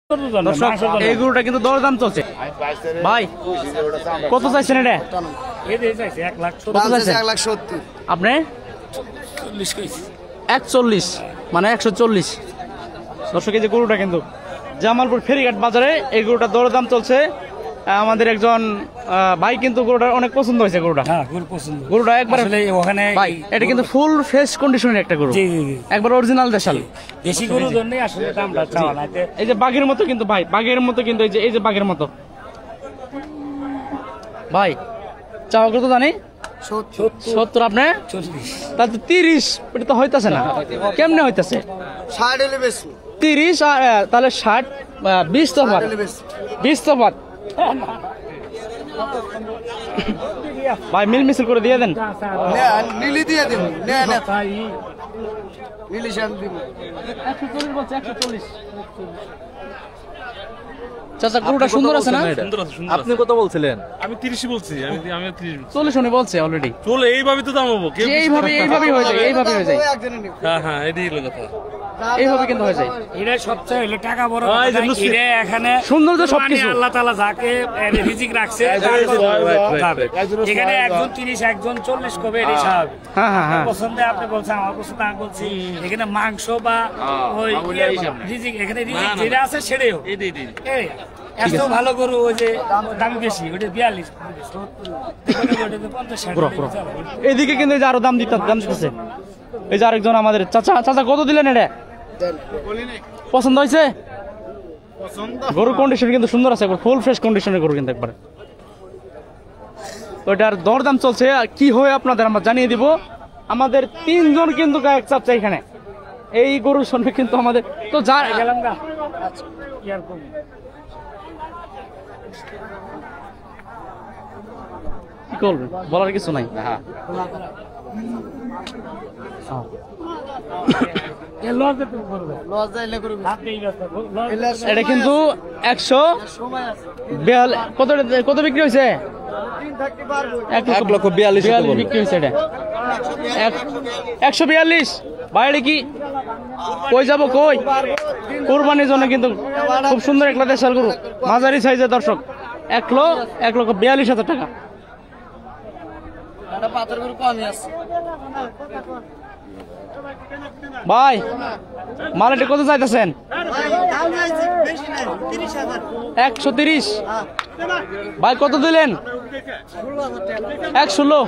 এই গরুটা কিন্তু দরদাম চলছে ভাই, কত চাইছেন এটা? আপনি 140 মানে 140। দর্শক এই যে গরুটা কিন্তু জামালপুর ফেরিঘাট বাজারে এই গরুটা দরদাম চলছে। আমাদের একজন ভাই কিন্তু গরুটা অনেক পছন্দ হয়েছে। গরুটা একবার ওখানে ভাই, এটা কিন্তু ফুল ফ্রেশ কন্ডিশনের একটা গরু, একবার অরিজিনাল দেশাল দেশি গরু জন্যই আসলে দামটা চাওয়া। এই যে বাঘের মতো কিন্তু ভাই, বাঘের মতো কিন্তু এই যে বাঘের মতো ভাই। চাওয়া কত জানি 70, আপনি তাহলে তো 30। এটা তো হইতাছে না, কেমনে হইতাছে? 30 তাহলে 60, 20 তো বাদ, 20 তো বাদ ভাই। মিল মিছিল করে দিয়ে দেন, নীলি দিয়ে দেব। 140 চাচা গরুটা সুন্দর আছে না? আপনি কত বলছিলেন? আমি 30 বলছি। আমি 30 40 উনি বলছে অলরেডি। চলে এইভাবে তো দাম হবো, এইভাবে হয়ে যায়, এইভাবে হয়ে যায়। হ্যাঁ এটাই হলো কথা। এইভাবে কিন্তু হয়ে যায়। এটা সবচেয়ে হলো টাকা বড় কথা। এটা এখানে সৌন্দর্য সবকিছু আল্লাহ তাআলা যাকে রিজিক রাখছে, এখানে একজন 30 একজন 40 কবে এটাই স্বাভাবিক। হ্যাঁ পছন্দে আপনি বলছেন, আমার পছন্দ আমি বলছি। এখানে মাংস বা ওই রিজিক, এখানে রিজিক যেটা আছে সেটাই হোক। এত ভালো গরু ওই যে দাম বেশি, ওটা 42, 50। এদিকে কিন্তু এই যে আরো দাম দিতেছে। এই যে আরেকজন আমাদের চাচা কত দিলেন এটা? পছন্দ হয়েছে? গরুর কন্ডিশন কিন্তু সুন্দর আছে, ফুল ফ্রেশ কন্ডিশনের গরু কিন্তু একবার। তো এটার দরদাম চলছে, কি হয় আপনাদের আমরা জানিয়ে দিব। আমাদের 3 জন কিন্তু গায়ক চাচ্ছে এখানে এই গরুর সঙ্গে কিন্তু আমাদের তো যা গেলাম গা। কি করবেন, বলার কিছু নাই। এটা কিন্তু 142 কত বিক্রি হয়েছে? 1,42,000 বিক্রি হয়েছে। এটা 142 বাইরে কি কই যাব, কই কুরবানির জন্য কিন্তু খুব সুন্দর একটা দেশাল গরু, মাঝারি সাইজের। দর্শক 1,42,000 টাকা। ভাই মালাটি কত চাইতেছেন? 130 ভাই, কত দিলেন? 116।